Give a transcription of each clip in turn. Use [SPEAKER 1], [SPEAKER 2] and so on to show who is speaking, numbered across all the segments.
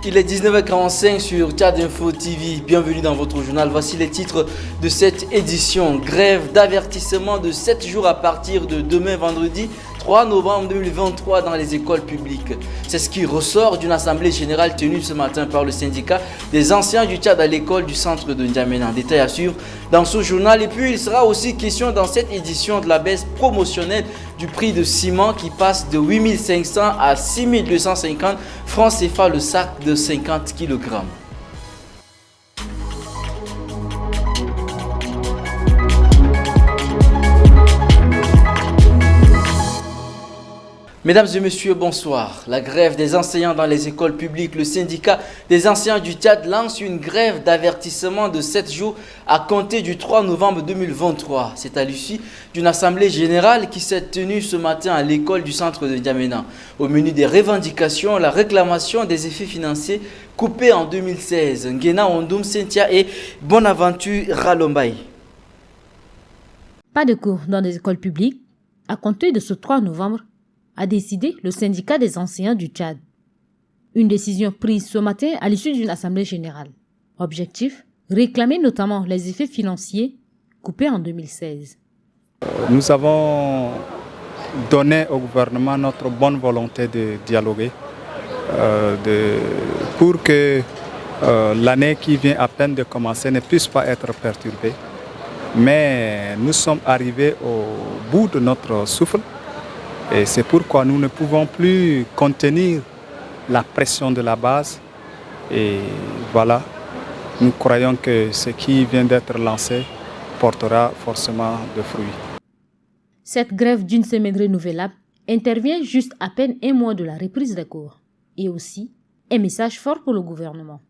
[SPEAKER 1] Il est 19h45 sur Tchad Info TV. Bienvenue dans votre journal. Voici les titres de cette édition. Grève d'avertissement de 7 jours à partir de demain vendredi 3 novembre 2023 dans les écoles publiques. C'est ce qui ressort d'une assemblée générale tenue ce matin par le syndicat des anciens du Tchad à l'école du centre de N'Djamena. Détail à suivre dans ce journal. Et puis il sera aussi question dans cette édition de la baisse promotionnelle du prix de ciment qui passe de 8500 à 6250 francs CFA le sac de 50 kg. Mesdames et messieurs, bonsoir. La grève des enseignants dans les écoles publiques, le syndicat des enseignants du Tchad lance une grève d'avertissement de 7 jours à compter du 3 novembre 2023. C'est à l'issue d'une assemblée générale qui s'est tenue ce matin à l'école du centre de N'Djamena. Au menu des revendications, la réclamation des effets financiers coupés en 2016. Ngena Ondoum Sentia et Bonaventure Ralombay.
[SPEAKER 2] Pas de cours dans les écoles publiques à compter de ce 3 novembre. A décidé le syndicat des enseignants du Tchad. Une décision prise ce matin à l'issue d'une assemblée générale. Objectif, réclamer notamment les effets financiers coupés en 2016.
[SPEAKER 3] Nous avons donné au gouvernement notre bonne volonté de dialoguer pour que l'année qui vient à peine de commencer ne puisse pas être perturbée. Mais nous sommes arrivés au bout de notre souffle. Et c'est pourquoi nous ne pouvons plus contenir la pression de la base. Et voilà, nous croyons que ce qui vient d'être lancé portera forcément de fruits.
[SPEAKER 2] Cette grève d'une semaine renouvelable intervient juste à peine un mois de la reprise des cours. Et aussi, un message fort pour le gouvernement.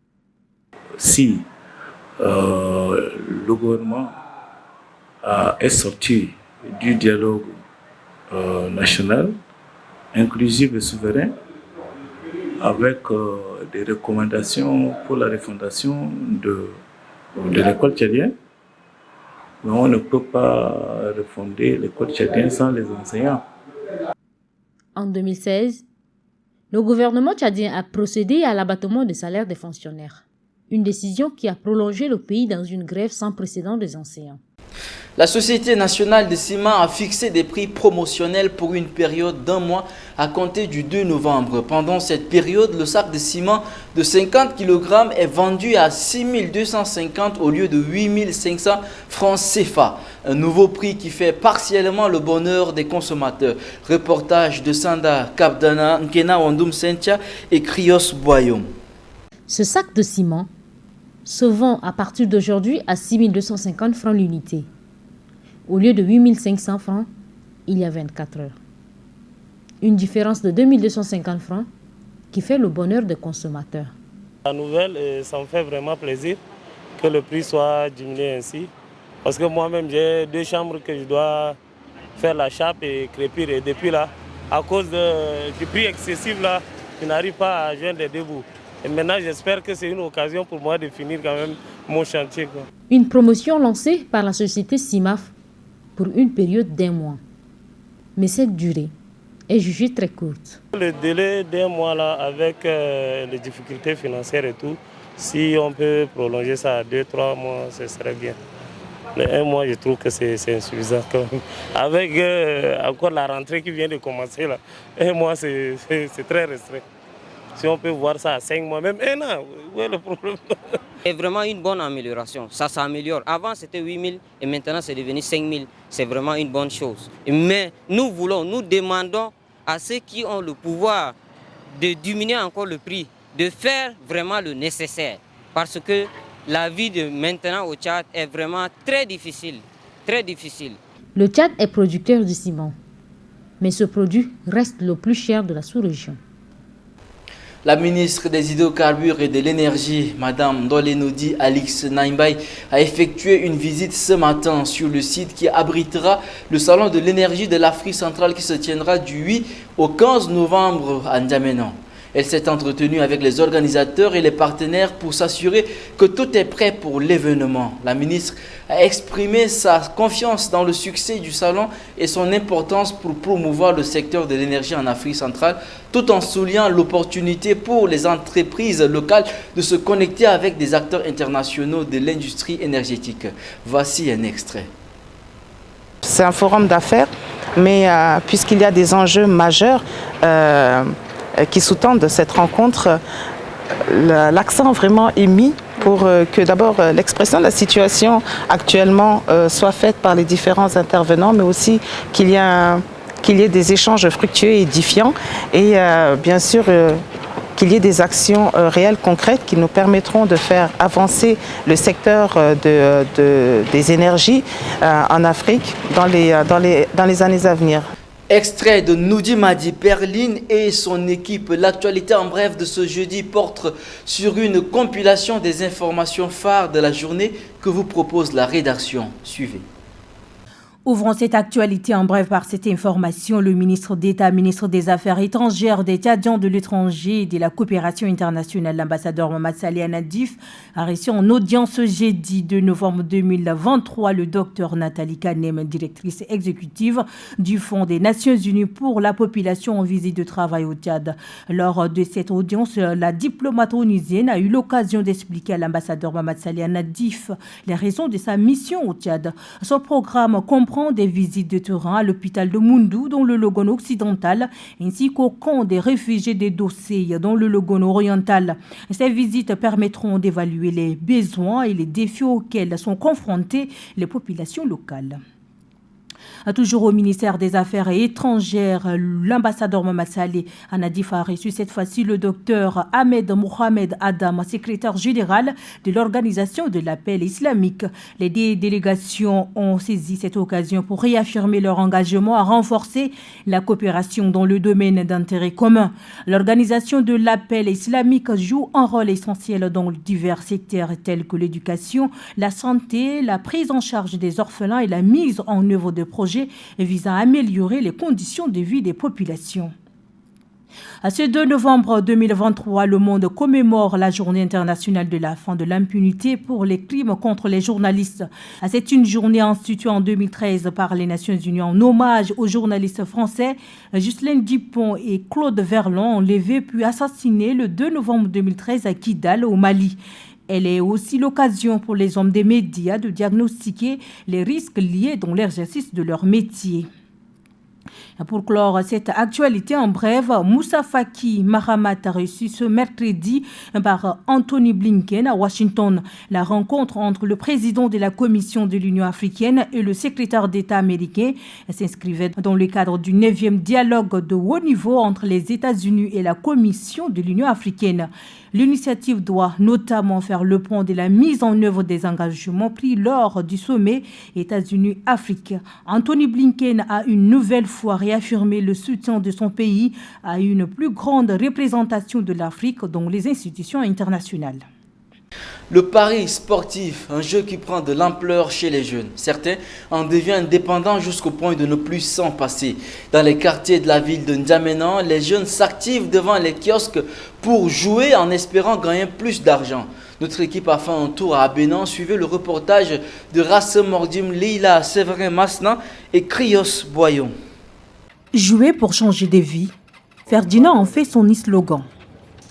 [SPEAKER 4] Si le gouvernement est sorti du dialogue national, inclusif et souverain, avec des recommandations pour la refondation de l'école tchadienne. Mais on ne peut pas refonder l'école tchadienne sans les enseignants.
[SPEAKER 2] En 2016, le gouvernement tchadien a procédé à l'abattement des salaires des fonctionnaires. Une décision qui a prolongé le pays dans une grève sans précédent des enseignants.
[SPEAKER 1] La Société nationale de ciment a fixé des prix promotionnels pour une période d'1 mois à compter du 2 novembre. Pendant cette période, le sac de ciment de 50 kg est vendu à 6 250 au lieu de 8 500 francs CFA. Un nouveau prix qui fait partiellement le bonheur des consommateurs. Reportage de Sanda Kapdana, Nkena Wandoum Sentia et Krios Boyom.
[SPEAKER 2] Ce sac de ciment se vend à partir d'aujourd'hui à 6 250 francs l'unité. Au lieu de 8 500 francs, il y a 24 heures. Une différence de 2 250 francs qui fait le bonheur des consommateurs.
[SPEAKER 5] La nouvelle, ça me fait vraiment plaisir que le prix soit diminué ainsi. Parce que moi-même, j'ai 2 chambres que je dois faire la chape et crépir. Et depuis là, à cause du prix excessif, là, je n'arrive pas à joindre les 2 bouts. Et maintenant, j'espère que c'est une occasion pour moi de finir quand même mon chantier.
[SPEAKER 2] Une promotion lancée par la société CIMAF pour une période d'1 mois. Mais cette durée est jugée très courte.
[SPEAKER 5] Le délai d'1 mois, là, avec les difficultés financières et tout, si on peut prolonger ça à 2-3 mois, ce serait bien. Mais 1 mois, je trouve que c'est insuffisant quand même. Avec encore la rentrée qui vient de commencer, là, 1 mois, c'est très restreint. Si on peut voir ça à 5 mois, même 1 an, où est le problème?
[SPEAKER 6] C'est vraiment une bonne amélioration, ça s'améliore. Avant c'était 8 000 et maintenant c'est devenu 5 000. C'est vraiment une bonne chose. Mais nous demandons à ceux qui ont le pouvoir de diminuer encore le prix, de faire vraiment le nécessaire. Parce que la vie de maintenant au Tchad est vraiment très difficile, très difficile.
[SPEAKER 2] Le Tchad est producteur de ciment, mais ce produit reste le plus cher de la sous-région.
[SPEAKER 1] La ministre des Hydrocarbures et de l'Énergie, Mme Ndolenodi Alix Naimbaye, a effectué une visite ce matin sur le site qui abritera le Salon de l'énergie de l'Afrique centrale qui se tiendra du 8 au 15 novembre à N'Djamena. Elle s'est entretenue avec les organisateurs et les partenaires pour s'assurer que tout est prêt pour l'événement. La ministre a exprimé sa confiance dans le succès du salon et son importance pour promouvoir le secteur de l'énergie en Afrique centrale, tout en soulignant l'opportunité pour les entreprises locales de se connecter avec des acteurs internationaux de l'industrie énergétique. Voici un extrait.
[SPEAKER 7] C'est un forum d'affaires, mais puisqu'il y a des enjeux majeurs qui sous-tendent cette rencontre, l'accent vraiment est mis pour que d'abord l'expression de la situation actuellement soit faite par les différents intervenants, mais aussi qu'il y ait des échanges fructueux et édifiants et bien sûr qu'il y ait des actions réelles, concrètes qui nous permettront de faire avancer le secteur des énergies en Afrique dans les années à venir.
[SPEAKER 1] Extrait de Noudi Madi Perline et son équipe. L'actualité en bref de ce jeudi porte sur une compilation des informations phares de la journée que vous propose la rédaction. Suivez.
[SPEAKER 8] Ouvrons cette actualité en bref par cette information. Le ministre d'État, ministre des Affaires étrangères, des Tchadiens de l'étranger et de la coopération internationale, l'ambassadeur Mohamed Saleh Nadif, a reçu en audience jeudi 2 novembre 2023 le docteur Nathalie Kanem, directrice exécutive du Fonds des Nations Unies pour la population en visite de travail au Tchad. Lors de cette audience, la diplomate onusienne a eu l'occasion d'expliquer à l'ambassadeur Mohamed Saleh Nadif les raisons de sa mission au Tchad. Son programme comprend des visites de terrain à l'hôpital de Moundou dans le Logone occidental ainsi qu'au camp des réfugiés des Dossé dans le Logone oriental. Ces visites permettront d'évaluer les besoins et les défis auxquels sont confrontées les populations locales. Toujours au ministère des Affaires étrangères, l'ambassadeur Mohamed Saleh Nadif a reçu cette fois-ci le docteur Ahmed Mohamed Adam, secrétaire général de l'Organisation de l'appel islamique. Les délégations ont saisi cette occasion pour réaffirmer leur engagement à renforcer la coopération dans le domaine d'intérêt commun. L'Organisation de l'appel islamique joue un rôle essentiel dans divers secteurs tels que l'éducation, la santé, la prise en charge des orphelins et la mise en œuvre de projets visant à améliorer les conditions de vie des populations. À ce 2 novembre 2023, le monde commémore la journée internationale de la fin de l'impunité pour les crimes contre les journalistes. C'est une journée instituée en 2013 par les Nations Unies en hommage aux journalistes français Ghislaine Dupont et Claude Verlon, enlevés puis assassinés le 2 novembre 2013 à Kidal, au Mali. Elle est aussi l'occasion pour les hommes des médias de diagnostiquer les risques liés dans l'exercice de leur métier. Pour clore cette actualité en bref, Moussa Faki Mahamat a reçu ce mercredi par Anthony Blinken à Washington. La rencontre entre le président de la Commission de l'Union africaine et le secrétaire d'État américain s'inscrivait dans le cadre du 9e dialogue de haut niveau entre les États-Unis et la Commission de l'Union africaine. L'initiative doit notamment faire le point de la mise en œuvre des engagements pris lors du sommet États-Unis-Afrique. Anthony Blinken a une nouvelle fois réaffirmé le soutien de son pays à une plus grande représentation de l'Afrique dans les institutions internationales.
[SPEAKER 1] Le pari sportif, un jeu qui prend de l'ampleur chez les jeunes. Certains en deviennent dépendants jusqu'au point de ne plus s'en passer. Dans les quartiers de la ville de N'Djamena, les jeunes s'activent devant les kiosques pour jouer en espérant gagner plus d'argent. Notre équipe a fait un tour à Abénan. Suivez le reportage de Rasse Mordim, Leila Séverin Masna et Krios Boyon.
[SPEAKER 8] Jouer pour changer de vie, Ferdinand en fait son slogan.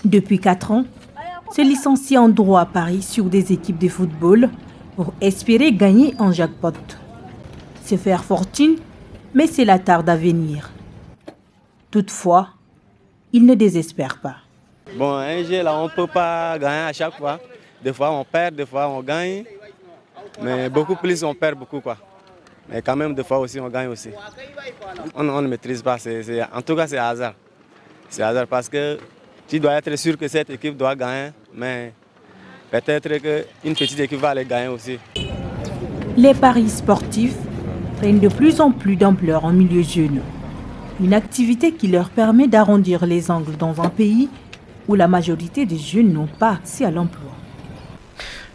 [SPEAKER 8] Depuis 4 ans, se licencier en droit à Paris sur des équipes de football pour espérer gagner un jackpot. C'est faire fortune, mais c'est la tarde à venir. Toutefois, il ne désespère pas.
[SPEAKER 9] Bon, un jeu là, on ne peut pas gagner à chaque fois. Des fois on perd, des fois on gagne. Mais beaucoup plus on perd beaucoup quoi. Mais quand même des fois aussi on gagne aussi. On ne maîtrise pas, en tout cas c'est hasard. C'est hasard parce que tu dois être sûr que cette équipe doit gagner, mais peut-être qu'une petite équipe va aller gagner aussi.
[SPEAKER 8] Les paris sportifs prennent de plus en plus d'ampleur en milieu jeune. Une activité qui leur permet d'arrondir les angles dans un pays où la majorité des jeunes n'ont pas accès à l'emploi.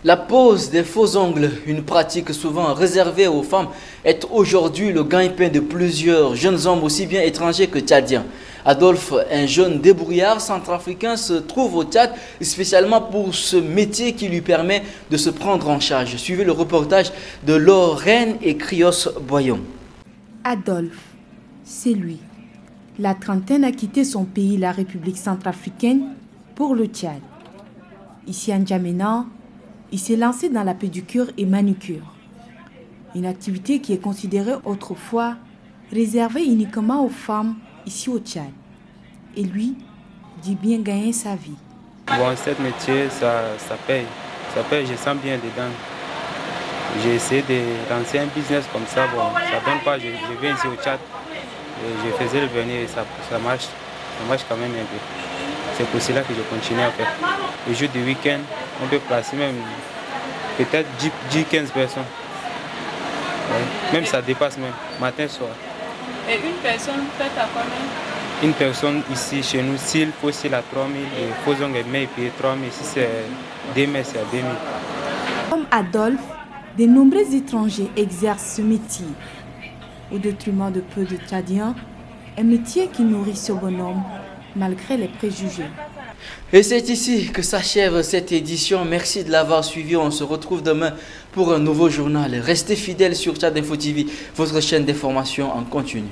[SPEAKER 1] La pose des faux ongles, une pratique souvent réservée aux femmes, est aujourd'hui le gagne-pain de plusieurs jeunes hommes aussi bien étrangers que tchadiens. Adolphe, un jeune débrouillard centrafricain, se trouve au Tchad spécialement pour ce métier qui lui permet de se prendre en charge. Suivez le reportage de Lorraine et Krios Boyon.
[SPEAKER 10] Adolphe, c'est lui. La trentaine a quitté son pays, la République centrafricaine, pour le Tchad. Ici à N'Djamena, il s'est lancé dans la pédicure et manucure. Une activité qui est considérée autrefois réservée uniquement aux femmes ici au Tchad. Et lui dit bien gagner sa vie.
[SPEAKER 11] Bon, ce métier, ça paye. Ça paye, je sens bien dedans. J'ai essayé de lancer un business comme ça. Bon, ça ne donne pas. Je viens ici au Tchad. Et je faisais le venir et ça marche. Ça marche quand même un peu. C'est pour cela que je continue à faire. Le jour du week-end, on peut placer même peut-être 10-15 personnes. Ouais. Même ça dépasse même, matin, soir.
[SPEAKER 12] Et une personne fait à combien?
[SPEAKER 11] Une personne ici, chez nous, s'il faut, c'est à 3 000. Et faut on et payer 3 000. Si c'est 2 000, c'est à 2 000.
[SPEAKER 10] Comme Adolphe, de nombreux étrangers exercent ce métier. Au détriment de peu de Tchadiens, un métier qui nourrit ce bonhomme malgré les préjugés.
[SPEAKER 1] Et c'est ici que s'achève cette édition. Merci de l'avoir suivi. On se retrouve demain pour un nouveau journal. Restez fidèles sur Tchad Info TV, votre chaîne d'information en continu.